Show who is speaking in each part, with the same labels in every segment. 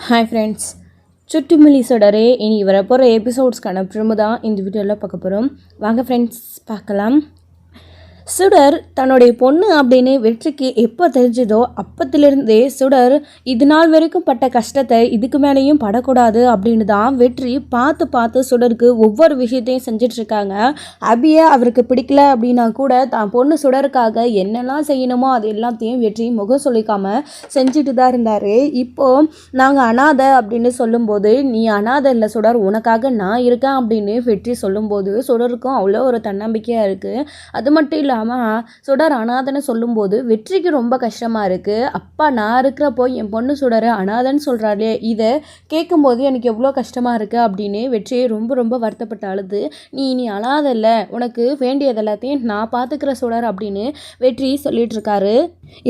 Speaker 1: Hi friends, சுட்டுமிலி சொடரே இனி வரப்போகிற எபிசோட்ஸ்க்கான ப்ரிமு தான் இந்த வீடியோவில் பார்க்க போகிறோம். வாங்க ஃப்ரெண்ட்ஸ் பார்க்கலாம். சுடர் தன்னுடைய பொண்ணு அப்படின்னு வெற்றிக்கு எப்போ தெரிஞ்சதோ அப்பத்திலிருந்தே சுடர் இது நாள் வரைக்கும் பட்ட கஷ்டத்தை இதுக்கு மேலேயும் படக்கூடாது அப்படின்னு தான் வெற்றி பார்த்து பார்த்து சுடருக்கு ஒவ்வொரு விஷயத்தையும் செஞ்சிட்ருக்காங்க. அபியை அவருக்கு பிடிக்கல அப்படின்னா கூட தான் பொண்ணு சுடருக்காக என்னெல்லாம் செய்யணுமோ அது எல்லாத்தையும் வெற்றி முகம் சொல்லிக்காமல் செஞ்சுட்டு தான் இருந்தார். இப்போது நாங்கள் அனாதை அப்படின்னு சொல்லும்போது நீ அனாதை இல்லை சுடர், உனக்காக நான் இருக்கேன் அப்படின்னு வெற்றி சொல்லும்போது சுடருக்கும் அவ்வளோ ஒரு தன்னம்பிக்கையாக இருக்குது. அது மட்டும் இல்லை சுடர் அனாதன்னு சொல்லும்போது வெற்றிக்கு ரொம்ப கஷ்டமாக இருக்குது. அப்பா நான் இருக்கிறப்போ என் பொண்ணு சுடரை அனாதன்னு சொல்கிறாளே, இதை கேட்கும்போது எனக்கு எவ்வளோ கஷ்டமாக இருக்குது அப்படின்னு வெற்றியை ரொம்ப ரொம்ப வருத்தப்பட்ட அழுது, நீ அனாதை இல்லை, உனக்கு வேண்டியது எல்லாத்தையும் நான் பார்த்துக்கிற சுடர் அப்படின்னு வெற்றி சொல்லிட்டு இருக்காரு.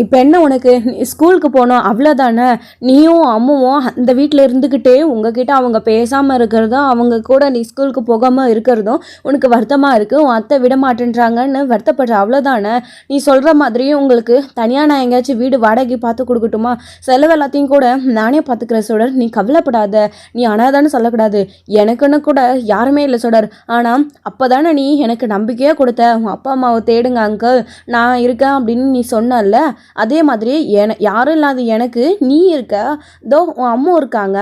Speaker 1: இப்போ என்ன உனக்கு ஸ்கூலுக்கு போனோம் அவ்வளோதானே, நீயும் அம்மாவும் அந்த வீட்டில் இருந்துக்கிட்டே உங்ககிட்ட அவங்க பேசாமல் இருக்கிறதும் அவங்க கூட நீ ஸ்கூலுக்கு போகாமல் இருக்கிறதும் உனக்கு வருத்தமாக இருக்குது, உன் அத்தை விட மாட்டேன்றாங்கன்னு வருத்தப்படுற அவ்வளோதானே. நீ சொல்கிற மாதிரியும் உங்களுக்கு தனியாக நான் எங்கேயாச்சும் வீடு வாடகை பார்த்து கொடுக்கட்டுமா, செலவு எல்லாத்தையும் கூட நானே பார்த்துக்கிற சுடர், நீ கவலைப்படாத, நீ அனாதான்னு சொல்லக்கூடாது, எனக்குன்னு கூட யாருமே இல்லை சுடர், ஆனால் அப்போ தானே நீ எனக்கு நம்பிக்கையாக கொடுத்த உன் அப்பா அம்மாவை தேடுங்க அங்கிள் நான் இருக்கேன் அப்படின்னு நீ சொன்னல, அதே மாதிரி யாரும் இல்லாத எனக்கு நீ இருக்க, தோ உன் அம்மா இருக்காங்க,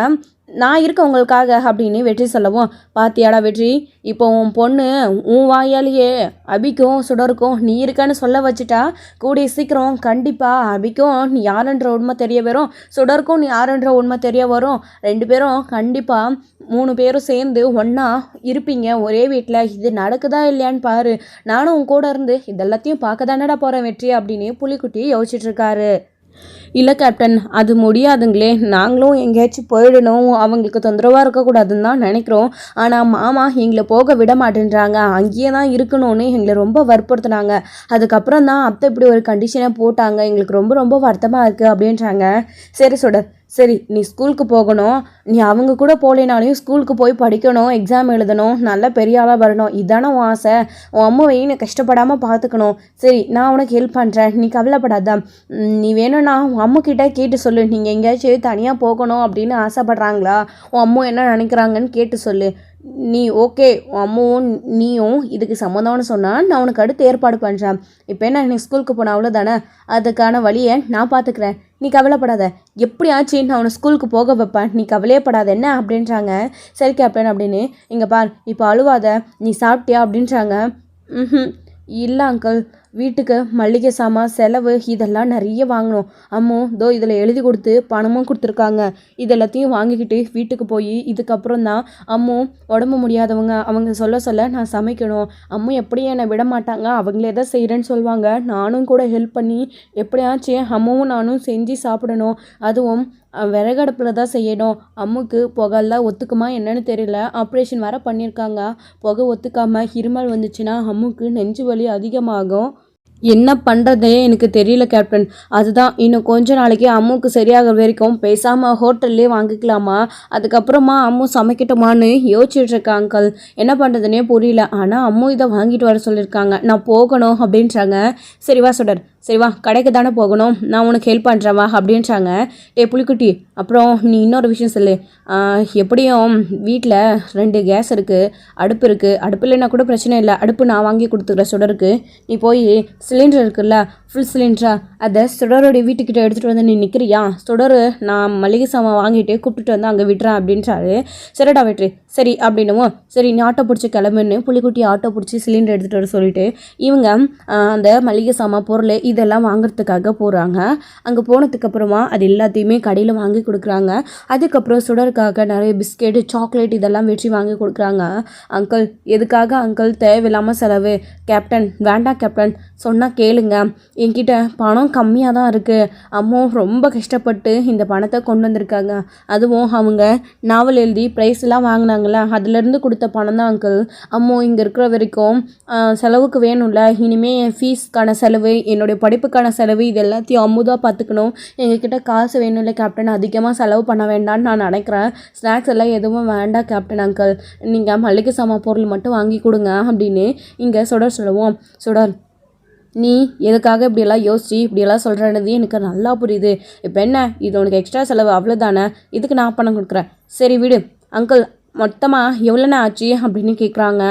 Speaker 1: நான் இருக்க உங்களுக்காக அப்படின்னு வெற்றி சொல்லவும், பாத்தியாடா வெற்றி, இப்போ உன் பொண்ணு உன் வாயாலேயே அபிக்கும் சுடருக்கும் நீ இருக்கன்னு சொல்ல வச்சுட்டா, கூடிய சீக்கிரம் கண்டிப்பாக அபிக்கும் நீ யாருன்ற உண்மை தெரிய வரும், சுடருக்கும் நீ யாருன்ற உண்மை தெரிய வரும், ரெண்டு பேரும் கண்டிப்பாக 3 பேரும் சேர்ந்து ஒன்றா இருப்பீங்க ஒரே வீட்டில். இது நடக்குதா இல்லையான்னு பாரு, நானும் உன் கூட இருந்து இதெல்லாத்தையும் பார்க்க தானடா போகிறேன் வெற்றி அப்படின்னு புலிக்குட்டி யோசிச்சுட்ருக்காரு. இல்லை கேப்டன், அது முடியாதுங்களே, நாங்களும் எங்கேயாச்சும் போயிடணும், அவங்களுக்கு தொந்தரவாக இருக்கக்கூடாதுன்னு தான் நினைக்கிறோம், ஆனால் மாமா எங்களை போக விட மாட்டேன்றாங்க, அங்கேயே தான் இருக்கணும்னு எங்களை ரொம்ப வற்புறுத்துனாங்க, அதுக்கப்புறம் தான் அத்தை இப்படி ஒரு கண்டிஷனை போட்டாங்க, எங்களுக்கு ரொம்ப ரொம்ப வருத்தமாக இருக்குது அப்படின்றாங்க. சரி சுடர், சரி நீ ஸ்கூலுக்கு போகணும், நீ அவங்க கூட போகலைனாலையும் ஸ்கூலுக்கு போய் படிக்கணும், எக்ஸாம் எழுதணும், நல்ல பெரிய ஆளாக வரணும், இதானே உன் ஆசை, உன் அம்மாவையும் நீ கஷ்டப்படாமல் பார்த்துக்கணும், சரி நான் உனக்கு ஹெல்ப் பண்ணுறேன், நீ கவலைப்படாத, நீ வேணும்னா உன் அம்மாக்கிட்ட கேட்டு சொல்லு, நீங்கள் எங்கேயாச்சும் தனியாக போகணும் அப்படின்னு ஆசைப்பட்றாங்களா, உன் அம்மா என்ன நினைக்கிறாங்கன்னு கேட்டு சொல்லு, நீ ஓகே உன் அம்மாவும் நீயும் இதுக்கு சம்மந்தம்னு சொன்னால் நான் உனக்கு அடுத்து ஏற்பாடு பண்ணுறேன், இப்போ என்ன நீ ஸ்கூலுக்கு போன அவ்வளோதானே, அதுக்கான வழியை நான் பார்த்துக்கிறேன், நீ கவலைப்படாத, எப்படியாச்சு நான் உன்னை ஸ்கூலுக்கு போக வைப்பேன், நீ கவலையப்படாத என்ன அப்படின்றாங்க. சரி கேப்டன் அப்படின்னு, இங்கே பார் இப்போ அழுவாத, நீ சாப்பிட்டியா அப்படின்றாங்க. இல்லை அங்கிள், வீட்டுக்கு மளிகை சாமான் செலவு இதெல்லாம் நிறைய வாங்கணும், அம்மோ தோ இதில் எழுதி கொடுத்து பணமும் கொடுத்துருக்காங்க, இதெல்லாத்தையும் வாங்கிக்கிட்டு வீட்டுக்கு போய் இதுக்கப்புறம் தான் அம்மோ உடம்பு முடியாதவங்க அவங்க சொல்ல நான் சமைக்கணும், அம்மா எப்படியும் என்னை விட மாட்டாங்க, அவங்களே தான் செய்கிறேன்னு சொல்லுவாங்க, நானும் கூட ஹெல்ப் பண்ணி எப்படியாச்சும் அம்மாவும் நானும் செஞ்சு சாப்பிடணும், அதுவும் விறகடுப்பில் தான் செய்யணும், அம்முக்கு புகைலாம் ஒத்துக்குமா என்னன்னு தெரியல, ஆப்ரேஷன் வேறு பண்ணியிருக்காங்க, புகை ஒத்துக்காமல் இருமல் வந்துச்சுன்னா அம்முக்கு நெஞ்சு வலி அதிகமாகும், என்ன பண்ணுறதே எனக்கு தெரியல கேப்டன், அதுதான் இன்னும் கொஞ்ச நாளைக்கு அம்முக்கு சரியாகிற வரைக்கும் பேசாமல் ஹோட்டல்லே வாங்கிக்கலாமா, அதுக்கப்புறமா அம்மு சமைக்கட்டுமான்னு யோசிச்சுட்ருக்க அங்கிள், என்ன பண்ணுறதுனே புரியல, ஆனால் அம்மு இதை வாங்கிட்டு வர சொல்லியிருக்காங்க, நான் போகணும் அப்படின்றாங்க. சரிவா சுடர், சரிவா கடைக்கு தானே போகணும், நான் உனக்கு ஹெல்ப் பண்ணுறவா அப்படின்றாங்க. புலிக்குட்டி, அப்புறம் நீ இன்னொரு விஷயம் சொல்லு, எப்படியும் வீட்டில் 2 கேஸ் இருக்குது, அடுப்பு இருக்குது, அடுப்பு இல்லைன்னா கூட பிரச்சனை இல்லை, அடுப்பு நான் வாங்கி கொடுத்துக்கிறேன் சுடருக்கு, நீ போய் சிலிண்டர் இருக்குல்ல ஃபுல் சிலிண்டரா அதை சுடரோடைய வீட்டுக்கிட்ட எடுத்துகிட்டு வந்து நீ நிற்கிறியா, சுடர் நான் மளிகை சாமான் வாங்கிட்டு கூப்பிட்டுட்டு வந்து அங்கே விட்டுறேன் அப்படின்றாரு. சரிடா வெற்றி, சரி அப்படின்னுமோ, சரி நீ ஆட்டோ பிடிச்சி கிளம்புன்னு புலிக்குட்டி ஆட்டோ பிடிச்சி சிலிண்டர் எடுத்துகிட்டு வர சொல்லிட்டு இவங்க அந்த மளிகை சாமான் பொருள் இதெல்லாம் வாங்குறதுக்காக போகிறாங்க. அங்கே போனதுக்கப்புறமா அது எல்லாத்தையுமே கடையில் வாங்கி கொடுக்குறாங்க. அதுக்கப்புறம் சுடருக்காக நிறைய பிஸ்கெட்டு சாக்லேட் இதெல்லாம் வெற்றி வாங்கி கொடுக்குறாங்க. அங்கிள் எதுக்காக அங்கிள் தேவையில்லாமல் செலவு, கேப்டன் வேண்டாம் கேப்டன் சொன்னால் கேளுங்க, என்கிட்ட பணம் கம்மியாக தான் இருக்குது, அம்மா ரொம்ப கஷ்டப்பட்டு இந்த பணத்தை கொண்டு வந்திருக்காங்க, அதுவும் அவங்க நாவல் எழுதி ப்ரைஸ்லாம் வாங்கினாங்களே அதுலேருந்து கொடுத்த பணம் தான் அங்கிள், அம்மா இங்கே இருக்கிற வரைக்கும் செலவுக்கு வேணும்ல, இனிமேல் என் ஃபீஸ்க்கான செலவு என்னுடைய படிப்புக்கான செலவு இது எல்லாத்தையும் அம்முதான் பார்த்துக்கணும், எங்ககிட்ட காசு வேணும் இல்லை கேப்டன், அதிகமாக செலவு பண்ண வேண்டாம்னு நான் நினைக்கிறேன், ஸ்நாக்ஸ் எல்லாம் எதுவும் வேண்டாம் கேப்டன் அங்கிள், நீங்கள் மளிகை சாமான் பொருள் மட்டும் வாங்கி கொடுங்க அப்படின்னு இங்கே சுடர் சொல்லுவோம். சுடர் நீ எதுக்காக இப்படியெல்லாம் யோசிச்சு இப்படியெல்லாம் சொல்கிறேன்னது எனக்கு நல்லா புரியுது. இப்போ என்ன, இது உனக்கு எக்ஸ்ட்ரா செலவு அவ்வளோதானே, இதுக்கு நான் பணம் கொடுக்குறேன். சரி விடு அங்கிள், மொத்தமாக எவ்வளோண்ணா ஆச்சு அப்படின்னு கேட்குறாங்க.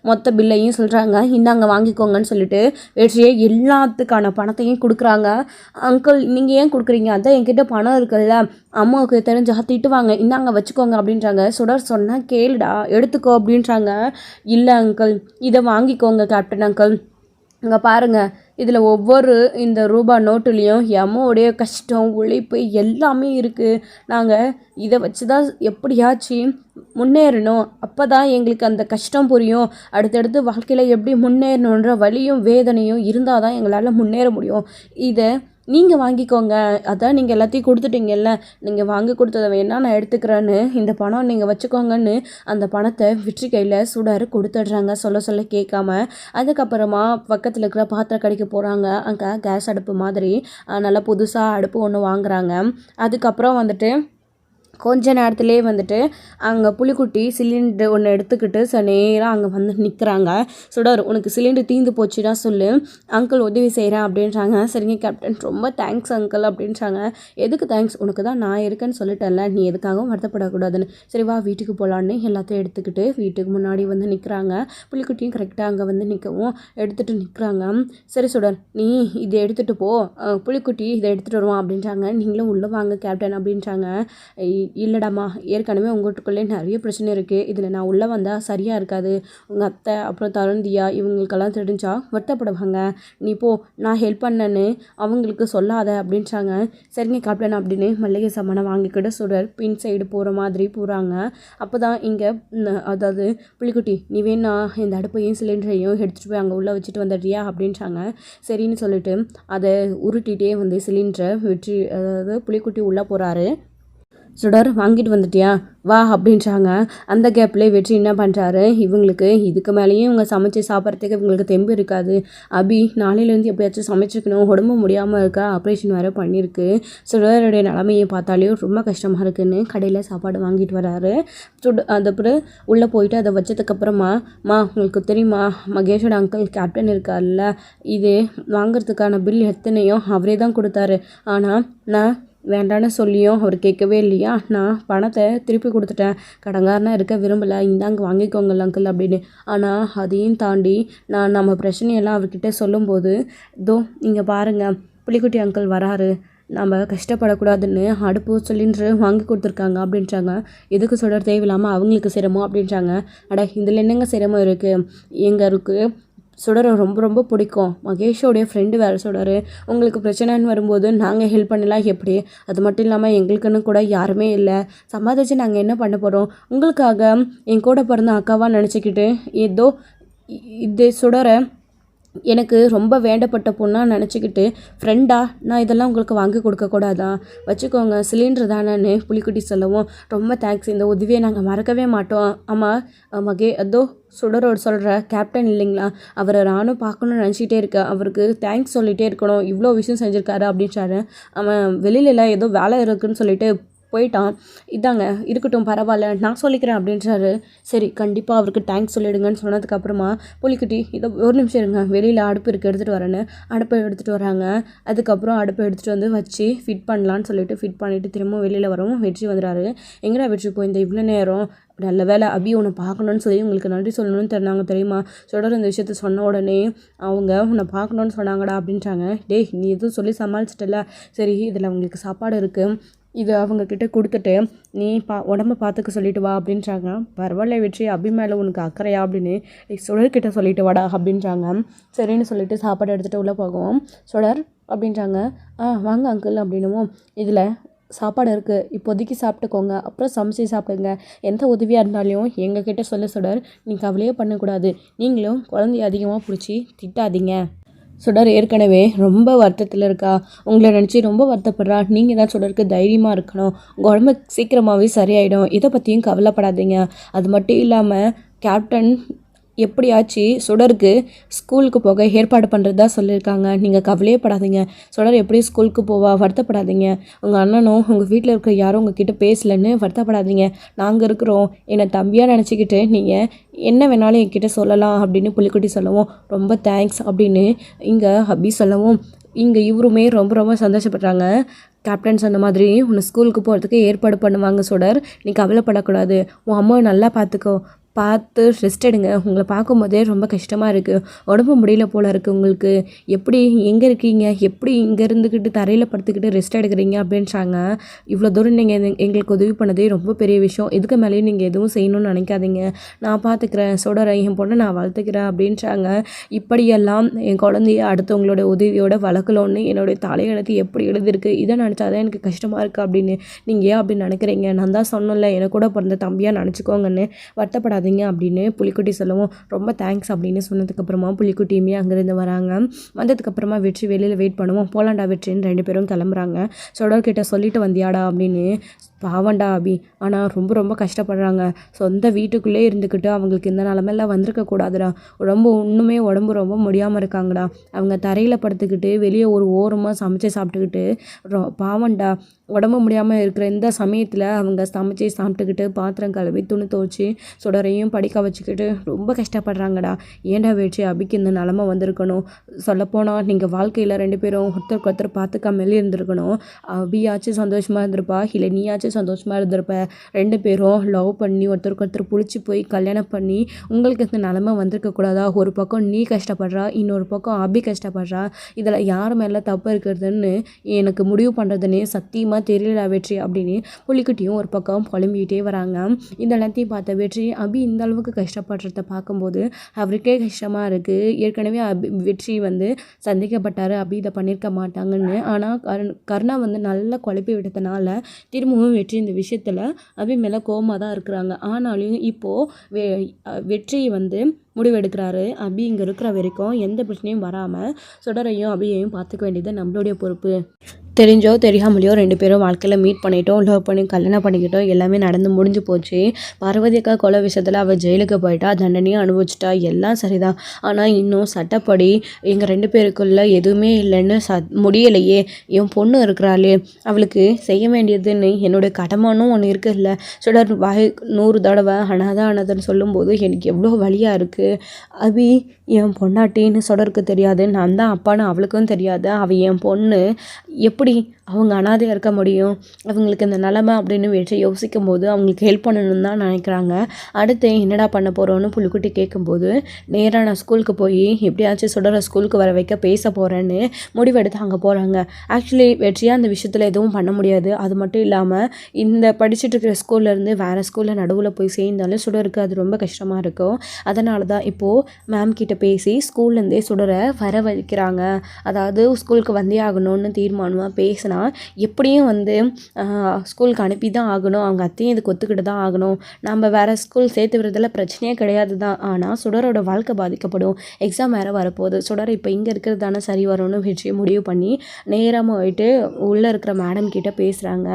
Speaker 1: மொத்த பில்லையும் சொல்கிறாங்க. இந்தாங்க வாங்கிக்கோங்கன்னு சொல்லிட்டு வெற்றியை எல்லாத்துக்கான பணத்தையும் கொடுக்குறாங்க. அங்கிள் நீங்கள் ஏன் கொடுக்குறீங்க, அதான் என்கிட்ட பணம் இருக்குல்ல, அம்மாவுக்கு தெரிஞ்சா திட்டுவாங்க, இந்தாங்க வச்சுக்கோங்க அப்படின்றாங்க. சுடர் சொன்னால் கேளுடா, எடுத்துக்கோ அப்படின்றாங்க. இல்லை அங்கிள், இதை வாங்கிக்கோங்க கேப்டன் அங்கிள், இங்கே பாருங்கள், இதில் ஒவ்வொரு இந்த ரூபா நோட்டுலேயும் அம்மாவுடைய கஷ்டம் உழைப்பு எல்லாமே இருக்குது. நாங்கள் இதை வச்சு தான் எப்படியாச்சும் முன்னேறணும், அப்போ தான் எங்களுக்கு அந்த கஷ்டம் புரியும். அடுத்தடுத்து வாழ்க்கையில் எப்படி முன்னேறணுன்ற வலியும் வேதனையும் இருந்தால் தான் எங்களால் முன்னேற முடியும். இதை நீங்கள் வாங்கிக்கோங்க, அதான் நீங்கள் எல்லாத்தையும் கொடுத்துட்டீங்கல்ல, நீங்கள் வாங்கி கொடுத்ததை வேணால் நான் எடுத்துக்கிறேன்னு, இந்த பணம் நீங்கள் வச்சுக்கோங்கன்னு அந்த பணத்தை வெற்றி கையில் சுடர் கொடுத்துட்றாங்க. சொல்ல கேட்காம. அதுக்கப்புறமா பக்கத்தில் இருக்கிற பாத்திர கடைக்கு போகிறாங்க. அங்கே கேஸ் அடுப்பு மாதிரி நல்லா புதுசாக அடுப்பு ஒன்று வாங்குகிறாங்க. அதுக்கப்புறம் வந்துட்டு கொஞ்ச நேரத்துலேயே வந்துட்டு அங்கே புலிக்குட்டி சிலிண்டர் ஒன்று எடுத்துக்கிட்டு நேராக அங்கே வந்து நிற்கிறாங்க. சுடர், உனக்கு சிலிண்டர் தீர்ந்து போச்சுன்னா சொல்லு, அங்கிள் உதவி செய்கிறேன் அப்படின்றாங்க. சரிங்க கேப்டன், ரொம்ப தேங்க்ஸ் அங்கிள் அப்படின்றாங்க. எதுக்கு தேங்க்ஸ், உனக்கு தான் நான் இருக்கேன்னு சொல்லிட்டேன்ல, நீ எதுக்காகவும் வருத்தப்படக்கூடாதுன்னு. சரி வா வீட்டுக்கு போகலான்னு எல்லாத்தையும் எடுத்துக்கிட்டு வீட்டுக்கு முன்னாடி வந்து நிற்கிறாங்க. புலிக்குட்டியும் கரெக்டாக அங்கே வந்து நிற்கவும் எடுத்துகிட்டு நிற்கிறாங்க. சரி சுடர், நீ இதை எடுத்துகிட்டு போ, புலிக்குட்டி இதை எடுத்துகிட்டு வருவான் அப்படின்றாங்க. நீங்களும் உள்ளே வாங்க கேப்டன் அப்படின்றாங்க. இல்லைடாம்மா, ஏற்கனவே உங்கள்கிட்டக்குள்ளே நிறைய பிரச்சனை இருக்குது, இதில் நான் உள்ளே வந்தால் சரியாக இருக்காது, உங்கள் அத்தை அப்புறம் தருந்தியா இவங்களுக்கெல்லாம் தெரிஞ்சா வருத்தப்படுவாங்க, நீ போ, நான் ஹெல்ப் பண்ணேன்னு அவங்களுக்கு சொல்லாத அப்படின்றாங்க. சரிங்க கேப்டன் அப்படின்னு மல்லிகை சாமானை வாங்கிக்கிட்டு சுடர் பின் சைடு போகிற மாதிரி போகிறாங்க. அப்போ தான் இங்கே அதாவது புலிக்குட்டி, நீ வேணா இந்த அடுப்பையும் சிலிண்டரையும் எடுத்துகிட்டு போய் அங்கே உள்ளே வச்சுட்டு வந்துடுறியா அப்படின்றாங்க. சரின்னு சொல்லிட்டு அதை உருட்டிகிட்டே வந்து சிலிண்டரை வெற்றி அதாவது புலிக்குட்டி உள்ளே போகிறாரு. சுடர், வாங்கிட்டு வந்துட்டியா, வா அப்படின்றாங்க. அந்த கேப்லேயே வெற்றி என்ன பண்ணுறாரு, இவங்களுக்கு இதுக்கு மேலேயும் இவங்க சமைச்சு சாப்பிட்றதுக்கு இவங்களுக்கு தெம்பு இருக்காது, அபி நாளையிலேருந்து எப்படியாச்சும் சமைச்சிக்கணும், உடம்பு முடியாமல் இருக்கா, ஆப்ரேஷன் வேறு பண்ணியிருக்கு, சுடருடைய நிலமையை பார்த்தாலே ரொம்ப கஷ்டமாக இருக்குன்னு கடையில் சாப்பாடு வாங்கிட்டு வராரு. அதுக்கப்புறம் உள்ளே போயிட்டு அதை வச்சதுக்கப்புறமா, உங்களுக்கு தெரியுமா, மகேஷோட அங்கிள் கேப்டன் இருக்கார்ல, இது வாங்கிறதுக்கான பில் எத்தனையோ அவரே தான் கொடுத்தாரு, ஆனால் நான் வேண்டான்னு சொல்லியும் அவர் கேட்கவே இல்லையா, நான் பணத்தை திருப்பி கொடுத்துட்டேன், கடங்காரனாக இருக்க விரும்பலை, இந்தாங்க வாங்கிக்கோங்க அங்கிள் அப்படின்னு. ஆனால் அதையும் தாண்டி நான் நம்ம பிரச்சனையெல்லாம் அவர்கிட்ட சொல்லும்போது, இதோ இங்கே பாருங்கள் புலிக்குட்டி அங்கிள் வராரு, நம்ம கஷ்டப்படக்கூடாதுன்னு அடுப்பு சிலிண்டரு வாங்கி கொடுத்துருக்காங்க அப்படின்றாங்க. எதுக்கு சொல்கிற, தேவையில்லாமல் அவங்களுக்கு சிரமம் அப்படின்றாங்க. இதில் என்னங்க சிரமம் இருக்குது, எங்களுக்கு சுடரை ரொம்ப ரொம்ப பிடிக்கும், மகேஷோடைய ஃப்ரெண்டு வேறு சுடர், உங்களுக்கு பிரச்சனைன்னு வரும்போது நாங்கள் ஹெல்ப் பண்ணலாம் எப்படி, அது மட்டும் இல்லாமல் எங்களுக்குன்னு கூட யாருமே இல்லை, சமாளித்து நாங்கள் என்ன பண்ண போகிறோம், உங்களுக்காக என் கூட பிறந்த அக்காவாக நினச்சிக்கிட்டு ஏதோ இது சுடரை எனக்கு ரொம்ப வேண்டப்பட்ட பொண்ணாக நினச்சிக்கிட்டு ஃப்ரெண்டா நான் இதெல்லாம் உங்களுக்கு வாங்கி கொடுக்கக்கூடாதா, வச்சுக்கோங்க சிலிண்டர் தானேன்னு புலிக்குட்டி சொல்லவும், ரொம்ப தேங்க்ஸ், இந்த உதவியை நாங்கள் மறக்கவே மாட்டோம். ஆமாம் அதோ சுடரோடு சொல்கிற கேப்டன் இல்லைங்களா, அவரை நானும் பார்க்கணுன்னு நினச்சிக்கிட்டே இருக்கேன், அவருக்கு தேங்க்ஸ் சொல்லிகிட்டே இருக்கணும், இவ்வளோ விஷயம் செஞ்சுருக்காரு அப்படின்றாரு. அவன் வெளியிலலாம் ஏதோ வேலை இருக்குதுன்னு சொல்லிட்டு போயிட்டான், இதாங்க இருக்கட்டும் பரவாயில்ல நான் சொல்லிக்கிறேன் அப்படின்றாரு. சரி கண்டிப்பாக அவருக்கு தேங்க்ஸ் சொல்லிடுங்கன்னு சொன்னதுக்கப்புறமா புலிக்குட்டி இதை ஒரு நிமிஷம் இருங்க, வெளியில் அடுப்பு இருக்குது எடுத்துகிட்டு வரேன்னு அடுப்பை எடுத்துகிட்டு வராங்க. அதுக்கப்புறம் அடுப்பை எடுத்துகிட்டு வந்து வச்சு ஃபிட் பண்ணலான்னு சொல்லிட்டு ஃபிட் பண்ணிவிட்டு திரும்ப வெளியில் வரவும் வெற்றி வந்துடுறாரு. எங்கடா வெற்றி போய் இந்த இவ்வளோ நேரம், நல்ல வேலை அபி உன்னை பார்க்கணுன்னு சொல்லி உங்களுக்கு நன்றி சொல்லணும்னு தெரிஞ்சாங்க தெரியுமா, சொல்கிற இந்த விஷயத்த சொன்ன உடனே அவங்க உன்னை பார்க்கணுன்னு சொன்னாங்கடா அப்படின்றாங்க. டேய் நீ எதுவும் சொல்லி சமாளிச்சிட்டல, சரி இதில் அவங்களுக்கு சாப்பாடு இருக்குது, இது அவங்கக்கிட்ட கொடுத்துட்டு நீ உடம்ப பார்த்துக்க சொல்லிட்டு வா அப்படின்றாங்க. பரவாயில்ல வெற்றி, அபி மேலே உனக்கு அக்கறையா அப்படின்னு சுடர்கிட்ட சொல்லிட்டு வாடா அப்படின்றாங்க. சரின்னு சொல்லிட்டு சாப்பாடு எடுத்துகிட்டு உள்ளே போகவும் சுடர் அப்படின்றாங்க. வாங்க அங்கிள் அப்படின்னும், இதில் சாப்பாடு இருக்குது இப்போதைக்கு சாப்பிட்டுக்கோங்க, அப்புறம் சமைச்சி சாப்பிடுங்க, எந்த உதவியாக இருந்தாலும் எங்ககிட்ட சொல்ல சுடர், நீங்கள் கவலையே பண்ணக்கூடாது, நீங்களும் குழந்தைய அதிகமாக பிடிச்சி திட்டாதீங்க. சுடர் ஏற்கனவே ரொம்ப வருத்தத்தில் இருக்கா, உங்களை நினச்சி ரொம்ப வருத்தப்படுறா, நீங்கள் தான் சுடருக்கு தைரியமாக இருக்கணும், உங்கள் உடம்பு சீக்கிரமாகவே சரியாயிடும், இதை பற்றியும் கவலைப்படாதீங்க. அது மட்டும் இல்லாமல் கேப்டன் எப்படியாச்சு சுடருக்கு ஸ்கூலுக்கு போக ஏற்பாடு பண்ணுறதா சொல்லியிருக்காங்க. நீங்கள் கவலையே படாதீங்க. சுடர் எப்படி ஸ்கூலுக்கு போவா, வருத்தப்படாதீங்க. உங்கள் அண்ணனும் உங்கள் வீட்டில் இருக்க யாரும் உங்ககிட்ட பேசலன்னு வருத்தப்படாதீங்க. நாங்கள் இருக்கிறோம். என்னை தம்பியாக நினச்சிக்கிட்டு நீங்கள் என்ன வேணாலும் என்கிட்ட சொல்லலாம் அப்படின்னு புலிக்குட்டி சொல்லவும், ரொம்ப தேங்க்ஸ் அப்படின்னு இங்கே அபி சொல்லவும், இங்கே இவருமே ரொம்ப ரொம்ப சந்தோஷப்படுறாங்க. கேப்டன் சொன்ன மாதிரி உன்னை ஸ்கூலுக்கு போகிறதுக்கு ஏற்பாடு பண்ணுவாங்க சுடர், நீ கவலைப்படக்கூடாது. உன் அம்மாவை நல்லா பார்த்து ரெஸ்ட் எடுங்க. உங்களை பார்க்கும்போதே ரொம்ப கஷ்டமாக இருக்குது, உடம்பு முடியல போல் இருக்குது உங்களுக்கு. எப்படி எங்கே இருக்கீங்க, எப்படி இங்கே இருந்துக்கிட்டு தரையில் படுத்துக்கிட்டு ரெஸ்ட் எடுக்கிறீங்க அப்படின்றாங்க. இவ்வளோ தூரம் நீங்கள் எங்களுக்கு உதவி பண்ணதே ரொம்ப பெரிய விஷயம். இதுக்கு மேலேயும் நீங்கள் எதுவும் செய்யணும்னு நினைக்காதீங்க. நான் பார்த்துக்கிறேன் சுடரை, என் பொண்ணை நான் வளர்த்துக்கிறேன் அப்படின்றாங்க. இப்படியெல்லாம் என் குழந்தைய அடுத்தவங்களோட உதவியோட வளர்க்கலோன்னு என்னுடைய தலையெழுத்து எப்படி எழுதிருக்கு, இதை நினச்சாதான் எனக்கு கஷ்டமாக இருக்குது அப்படின்னு நீங்கள் ஏன் அப்படின்னு நினைக்கிறீங்க? நான் தான் சொன்னல, எனக்கு கூட பிறந்த தம்பியாக நினச்சிக்கோங்கன்னு, வருத்தப்படாதீங்க அப்படின்னு புலிக்குட்டி சொல்லவும், ரொம்ப தேங்க்ஸ் அப்படின்னு சொன்னதுக்கப்புறமா புலிக்குட்டியுமே அங்கேருந்து வராங்க. வந்ததுக்கப்புறமா வெற்றி வெளியில் வெயிட் பண்ணுவோம். போலாண்டா வெற்றின்னு 2 பேரும் கிளம்புறாங்க. சுடர்கிட்ட சொல்லிட்டு வந்தியாடா அப்படின்னு. பாவண்டா அபி, ஆனால் ரொம்ப ரொம்ப கஷ்டப்படுறாங்க. சொந்த வீட்டுக்குள்ளே இருந்துக்கிட்டு அவங்களுக்கு இந்த நிலமெல்லாம் வந்திருக்கக்கூடாதுடா. உடம்பு ரொம்ப முடியாமல் இருக்காங்கடா. அவங்க தரையில் படுத்துக்கிட்டு வெளியே ஒரு ஓரமாக சமைச்சு சாப்பிட்டுக்கிட்டு பாவண்டா. உடம்பு முடியாமல் இருக்கிற இந்த சமயத்தில் அவங்க சமைச்சு சாப்பிட்டுக்கிட்டு பாத்திரம் கழுவி துணி துவச்சி சுடரையும் படிக்க வச்சுக்கிட்டு ரொம்ப கஷ்டப்படுறாங்கடா. ஏன்டா வெற்றி அபிக்கு இந்த நிலமை வந்திருக்கணும்? சொல்லப்போனால் நீங்கள் வாழ்க்கையில் 2 பேரும் ஒருத்தருக்கு ஒருத்தர் பார்த்துக்காமலே இருந்திருக்கணும். அபியாச்சும் சந்தோஷமாக இருந்திருப்பா, இல்லை நீயாச்சும் சந்தோஷமாக இருந்திருப்ப. 2 பேரும் லவ் பண்ணி ஒருத்தருக்கு ஒருத்தர் பிடிச்சி போய் கல்யாணம் பண்ணி உங்களுக்கு இந்த நிலமை வந்திருக்கக்கூடாதா? ஒரு பக்கம் நீ கஷ்டப்படுறா, இன்னொரு பக்கம் அபி கஷ்டப்படுறா. இதில் யார் மேலே தப்பு இருக்கிறதுன்னு எனக்கு முடிவு பண்ணுறதுன்னு சத்தியமாக தெரியல வெற்றி அப்படின்னு புலிக்குட்டியும் ஒரு பக்கம் புலம்பிக்கிட்டே வராங்க. இந்த எல்லாத்தையும் பார்த்த வெற்றி, அபி இந்த அளவுக்கு கஷ்டப்படுறத பார்க்கும்போது அவருக்கே கஷ்டமாக இருக்குது. ஏற்கனவே வெற்றி சந்திக்கப்பட்டார், அபி இதை பண்ணியிருக்க மாட்டாங்கன்னு. ஆனால் கருணா நல்லா குழப்பி விட்டதுனால திரும்பவும் வெற்றி இந்த விஷயத்தில் அபி மேலே கோவமாக தான் இருக்கிறாங்க. ஆனாலும் இப்போது வெற்றி முடிவெடுக்கிறாரு. அபி இங்கே இருக்கிற வரைக்கும் எந்த பிரச்சனையும் வராமல் சுடரையும் அபியையும் பார்த்துக்க வேண்டியது நம்மளுடைய பொறுப்பு. தெரிஞ்சோ தெரியாமலையோ 2 பேரும் வாழ்க்கையில் மீட் பண்ணிட்டோம், லவ் பண்ணி கல்யாணம் பண்ணிக்கிட்டோம், எல்லாமே நடந்து முடிஞ்சு போச்சு. பார்வதி அக்கா கொலை விஷயத்தில் அவள் ஜெயிலுக்கு போயிட்டா, தண்டனையும் அனுபவிச்சிட்டா, எல்லாம் சரிதான். ஆனால் இன்னும் சட்டப்படி எங்கள் 2 பேருக்குள்ள எதுவுமே இல்லைன்னு முடியலையே. என் பொண்ணு இருக்கிறாளே, அவளுக்கு செய்ய வேண்டியதுன்னு என்னுடைய கடமானும் ஒன்று இருக்குல்ல. சுடர் 100 தடவை அனாதானதுன்னு சொல்லும்போது எனக்கு எவ்வளோ வலியாக இருக்குது. அபி என் பொண்டாட்டின்னு சுடருக்கு தெரியாது, நான் தான் அப்பான்னு அவளுக்கும் தெரியாது. அவள் என் பொண்ணு, எப்படி அவங்க அனாதையாக இருக்க முடியும்? அவங்களுக்கு இந்த நிலமை அப்படின்னு வெற்றி யோசிக்கும் போது அவங்களுக்கு ஹெல்ப் பண்ணணும்னு தான் நினைக்கிறாங்க. அடுத்து என்னடா பண்ண போகிறோன்னு புலிக்குட்டி கேட்கும்போது, நேராக நான் ஸ்கூலுக்கு போய் எப்படியாச்சும் சுடரை ஸ்கூலுக்கு வர வைக்க பேச போகிறேன்னு முடிவெடுத்து அங்கே போகிறாங்க. ஆக்சுவலி வெற்றியாக அந்த விஷயத்தில் எதுவும் பண்ண முடியாது. அது மட்டும் இல்லாமல் இந்த படிச்சுட்டு இருக்கிற ஸ்கூல்லேருந்து வேறு ஸ்கூலில் நடுவில் போய் சேர்ந்தாலும் சுடருக்கு அது ரொம்ப கஷ்டமாக இருக்கும். அதனால தான் இப்போது மேம் கிட்ட பேசி ஸ்கூல்லேருந்தே சுடரை வர வைக்கிறாங்க. அதாவது ஸ்கூலுக்கு வந்தே ஆகணும்னு தீர்மானமாக பேசினா எப்படியும் ஸ்கூலுக்கு அனுப்பி தான் ஆகணும். அவங்க அத்தையும் இதுக்கு ஒத்துக்கிட்டு தான் ஆகணும். நம்ம வேறு ஸ்கூல் சேர்த்து விடுறதுல பிரச்சனையே கிடையாது தான். ஆனால் சுடரோட வாழ்க்கை பாதிக்கப்படும். எக்ஸாம் வேறு வரப்போகுது. சுடர் இப்போ இங்கே இருக்கிறது தானே சரி வரும்னு விஷயம் முடிவு பண்ணி நேரமாக போயிட்டு உள்ளே இருக்கிற மேடம் கிட்ட பேசுகிறாங்க.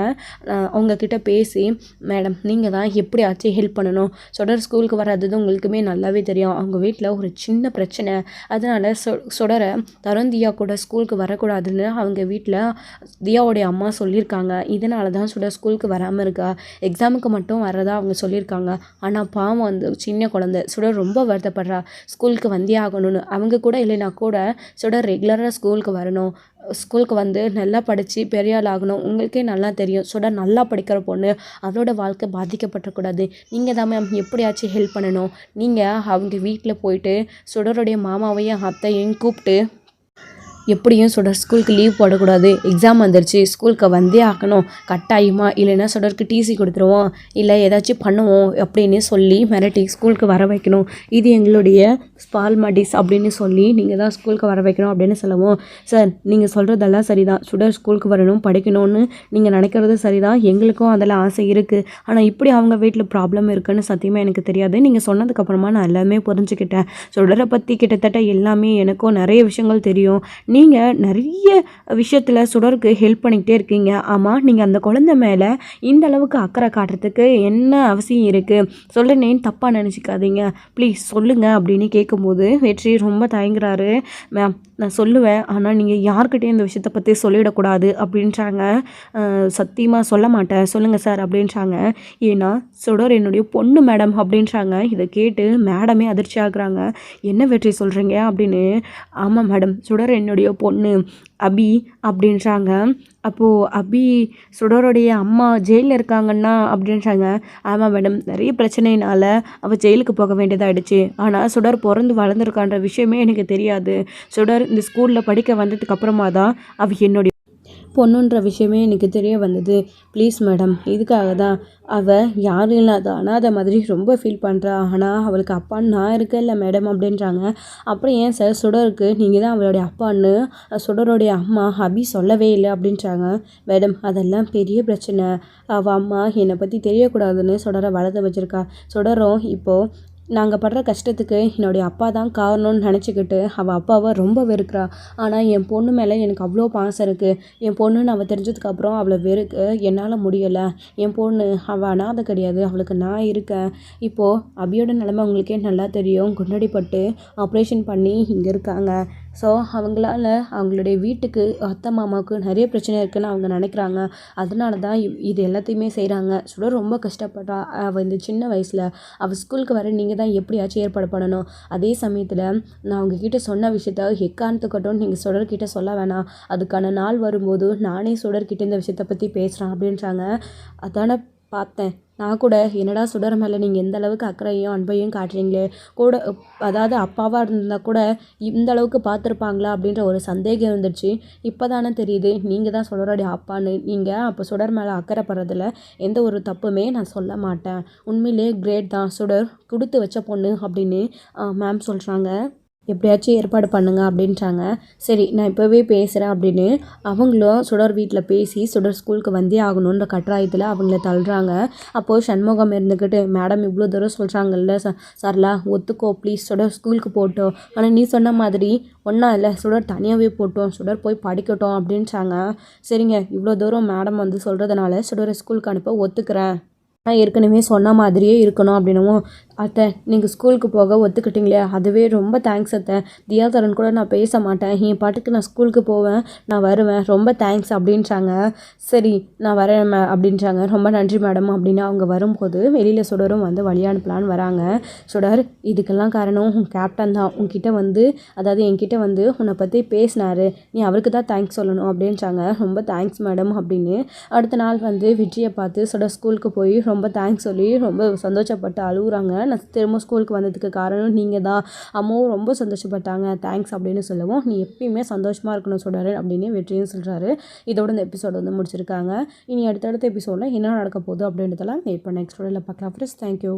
Speaker 1: அவங்கக்கிட்ட பேசி, மேடம் நீங்கள் தான் எப்படியாச்சும் ஹெல்ப் பண்ணணும். சுடர் ஸ்கூலுக்கு வராதது உங்களுக்குமே நல்லாவே தெரியும். அவங்க வீட்டில் ஒரு சின்ன பிரச்சனை. அதனால் சுடரை தருண் தியா கூட ஸ்கூலுக்கு வரக்கூடாதுன்னு அவங்க வீட்டில் தியாவோடைய அம்மா சொல்லியிருக்காங்க. இதனால தான் சுடர் ஸ்கூலுக்கு வராமல் இருக்கா. எக்ஸாமுக்கு மட்டும் வரதா அவங்க சொல்லியிருக்காங்க. ஆனால் பாவம் சின்ன குழந்தை சுடர் ரொம்ப வருத்தப்படுறா. ஸ்கூலுக்கு வந்தே ஆகணும்னு. அவங்க கூட இல்லைனா கூட சுடர் ரெகுலராக ஸ்கூலுக்கு வரணும். ஸ்கூலுக்கு நல்லா படித்து பெரிய ஆள் ஆகணும். உங்களுக்கே நல்லா தெரியும், சுடர் நல்லா படிக்கிற பொண்ணு, அவளோட வாழ்க்கை பாதிக்கப்படக்கூடாது. நீங்கள் தான் மேம் எப்படியாச்சும் ஹெல்ப் பண்ணணும். நீங்கள் அவங்க வீட்டில் போயிட்டு சுடருடைய மாமாவையும் அத்தையும் கூப்பிட்டு எப்படியும் சுடர் ஸ்கூலுக்கு லீவ் போடக்கூடாது, எக்ஸாம் வந்துருச்சு, ஸ்கூலுக்கு வந்தே ஆகணும் கட்டாயமாக, இல்லைன்னா சுடருக்கு டிசி கொடுத்துருவோம், இல்லை ஏதாச்சும் பண்ணுவோம் அப்படின்னு சொல்லி மிரட்டி ஸ்கூலுக்கு வர வைக்கணும். இது எங்களுடைய ஃபார்மாலிட்டிஸ் அப்படின்னு சொல்லி நீங்கள் தான் ஸ்கூலுக்கு வர வைக்கணும் அப்படின்னு சொல்லுவோம். சார் நீங்கள் சொல்கிறதெல்லாம் சரிதான், சுடர் ஸ்கூலுக்கு வரணும் படிக்கணும்னு நீங்கள் நினைக்கிறது சரிதான், எங்களுக்கும் அதில் ஆசை இருக்குது. ஆனால் இப்படி அவங்க வீட்டில் ப்ராப்ளம் இருக்குதுன்னு சத்தியமாக எனக்கு தெரியாது. நீங்கள் சொன்னதுக்கப்புறமா நான் எல்லாமே புரிஞ்சுக்கிட்டேன். சுடரை பற்றி கிட்டத்தட்ட எல்லாமே எனக்கும் நிறைய விஷயங்கள் தெரியும். நீங்கள் நிறைய விஷயத்தில் சுடருக்கு ஹெல்ப் பண்ணிக்கிட்டே இருக்கீங்க. ஆமாம், நீங்கள் அந்த குழந்தை மேலே இந்த அளவுக்கு அக்கறை காட்டுறதுக்கு என்ன அவசியம் இருக்குது? சொல்கிறேன்னு தப்பாக நினச்சிக்காதீங்க, ப்ளீஸ் சொல்லுங்கள் அப்படின்னு கேட்கும்போது வெற்றி ரொம்ப தயங்குறாரு. மேம், நான் சொல்லுவேன், ஆனால் நீங்கள் யார்கிட்டையும் இந்த விஷயத்தை பற்றி சொல்லிடக்கூடாது அப்படின்றாங்க. சத்தியமாக சொல்ல மாட்டேன், சொல்லுங்கள் சார் அப்படின்றாங்க. ஏன்னா சுடர் என்னுடைய பொண்ணு மேடம் அப்படின்றாங்க. இதை கேட்டு மேடமே அதிர்ச்சி ஆகுறாங்க. என்ன வெற்றி சொல்கிறீங்க அப்படின்னு. ஆமாம் மேடம், சுடர் என்னுடைய பொண்ணு அபி அப்படின்றாங்க. அப்போது அபி சுடருடைய அம்மா ஜெயிலில் இருக்காங்கன்னா அப்படின்றாங்க. ஆமாம் மேடம், நிறைய பிரச்சனையினால் அவள் ஜெயிலுக்கு போக வேண்டியதாகிடுச்சு. ஆனால் சுடர் பிறந்து வளர்ந்துருக்கான்ற விஷயமே எனக்கு தெரியாது. சுடர் இந்த ஸ்கூலில் படிக்க வந்ததுக்கப்புறமா தான் அவள் என்னுடைய பொண்ணுன்ற விஷயமே எனக்கு தெரிய வந்தது. ப்ளீஸ் மேடம், இதுக்காக தான் அவள் யாரும் இல்லாத அனாதை மாதிரி ரொம்ப ஃபீல் பண்ணுறா. ஆனால் அவளுக்கு அப்பான்னு நான் இருக்கேன்ல மேடம் அப்படின்றாங்க. அப்புறம் ஏன் சார் சுடருக்கு நீங்கள் தான் அவளுடைய அப்பான்னு சுடருடைய அம்மா அபி சொல்லவே இல்லை அப்படின்றாங்க. மேடம், அதெல்லாம் பெரிய பிரச்சனை. அவள் அம்மா என்னை பற்றி தெரியக்கூடாதுன்னு சுடரை வளர்த்து வச்சுருக்கா. சுடரும் இப்போது நாங்கள் படுற கஷ்டத்துக்கு என்னுடைய அப்பா தான் காரணம்னு நினச்சிக்கிட்டு அவள் அப்பாவை ரொம்ப வெறுக்கிறா. ஆனால் என் பொண்ணு மேலே எனக்கு அவ்வளோ பாசம் இருக்குது. என் பொண்ணுன்னு அவள் தெரிஞ்சதுக்கப்புறம் அவளை வெறுக்க என்னால் முடியலை. என் பொண்ணு அவள் அனாதை கிடையாது, அவளுக்கு நான் இருக்கேன். இப்போது அபியோட நிலைமை அவங்களுக்கே நல்லா தெரியும். குண்டடிப்பட்டு ஆப்ரேஷன் பண்ணி இங்கே இருக்காங்க. ஸோ அவங்களால அவங்களுடைய வீட்டுக்கு அத்தை மாமாவுக்கு நிறைய பிரச்சனை இருக்குதுன்னு அவங்க நினைக்கிறாங்க. அதனால தான் இது எல்லாத்தையுமே செய்கிறாங்க. சுடர் ரொம்ப கஷ்டப்பட்டா. அவள் இந்த சின்ன வயசில் அவள் ஸ்கூலுக்கு வர நீங்கள் தான் எப்படியாச்சும் ஏற்பாடு பண்ணணும். அதே சமயத்தில் நான் உங்ககிட்ட சொன்ன விஷயத்த எக்காரணத்துக்கட்டும் நீங்கள் சுடர்கிட்ட சொல்ல வேணாம். அதுக்கான நாள் வரும்போது நானே சுடர்கிட்ட இந்த விஷயத்தை பற்றி பேசுகிறேன் அப்படின்றாங்க. அதான பார்த்தேன். நான் கூட என்னடா சுடர் மேலே நீங்கள் எந்த அளவுக்கு அக்கறையும் அன்பையும் காட்டுறீங்களே, கூட அதாவது அப்பாவாக இருந்தால் கூட இந்த அளவுக்கு பார்த்துருப்பாங்களா அப்படின்ற ஒரு சந்தேகம் இருந்துச்சு. இப்போ தானே தெரியுது நீங்கள் தான் சுடருடைய அப்பான்னு. நீங்கள் அப்போ சுடர் மேலே அக்கறைப்படுறதில்ல எந்த ஒரு தப்புமே நான் சொல்ல மாட்டேன். உண்மையிலே கிரேட் தான், சுடர் கொடுத்து வச்ச பொண்ணு அப்படின்னு மேம் சொல்கிறாங்க. எப்படியாச்சும் ஏற்பாடு பண்ணுங்க அப்படின்றாங்க. சரி, நான் இப்போவே பேசுகிறேன் அப்படின்னு அவங்களும் சுடர் வீட்டில் பேசி சுடர் ஸ்கூலுக்கு வந்தே ஆகணுன்ற கட்டாயத்தில் அவங்கள தள்ளுறாங்க. அப்போது சண்முகம் இருந்துக்கிட்டு, மேடம் இவ்வளோ தூரம் சொல்கிறாங்கல்ல சரளா, ஒத்துக்கோ ப்ளீஸ், சுடர் ஸ்கூலுக்கு போட்டோம். ஆனால் நீ சொன்ன மாதிரி ஒன்றா இல்லை, சுடர் தனியாகவே போட்டோம், சுடர் போய் படிக்கட்டும் அப்படின்றாங்க. சரிங்க, இவ்வளோ தூரம் மேடம் வந்து சொல்கிறதுனால சுடரை ஸ்கூலுக்கு அனுப்ப ஒத்துக்கிறேன். நான் ஏற்கனவே சொன்ன மாதிரியே இருக்கணும் அப்படின்னவும், அத்தை நீங்கள் ஸ்கூலுக்கு போக ஒத்துக்கிட்டீங்களே அதுவே ரொம்ப தேங்க்ஸ் அத்தை. தியாதரன் கூட நான் பேச மாட்டேன், என் பாட்டுக்கு நான் ஸ்கூலுக்கு போவேன், நான் வருவேன், ரொம்ப தேங்க்ஸ் அப்படின்றாங்க. சரி நான் வரேன் அப்படின்றாங்க. ரொம்ப நன்றி மேடம் அப்படின்னு அவங்க வரும்போது வெளியில் சுடரும் வந்து வழி அனுப்பலான்னு வராங்க. சுடர், இதுக்கெல்லாம் காரணம் உன் கேப்டன் தான். உன்கிட்ட வந்து அதாவது என்கிட்ட வந்து உன்னை பற்றி பேசினாரு, நீ அவருக்கு தான் தேங்க்ஸ் சொல்லணும் அப்படின்றாங்க. ரொம்ப தேங்க்ஸ் மேடம் அப்படின்னு. அடுத்த நாள் வந்து விஜயை பார்த்து சுடர் ஸ்கூலுக்கு போய் ரொம்ப தேங்க்ஸ் சொல்லி ரொம்ப சந்தோஷப்பட்டு அழுகுறாங்க. நான் திரும்ப ஸ்கூலுக்கு வந்ததுக்கு காரணம் நீங்கள் தான். அம்மாவும் ரொம்ப சந்தோஷப்பட்டாங்க, தேங்க்ஸ் அப்படின்னு சொல்லவும், நீ எப்பயுமே சந்தோஷமாக இருக்கணும் சுடர் அப்படின்னு வெற்றியும் சொல்கிறாரு. இதோட இந்த எபிசோடு வந்து முடிச்சிருக்காங்க. இனி அடுத்தடுத்த எபிசோடில் என்ன நடக்க போகுது அப்படின்றதெல்லாம் வெயிட் பண்ண நெக்ஸ்ட் வீடியோவில் பார்க்கலாம் ஃப்ரெண்ட்ஸ். தேங்க்யூ.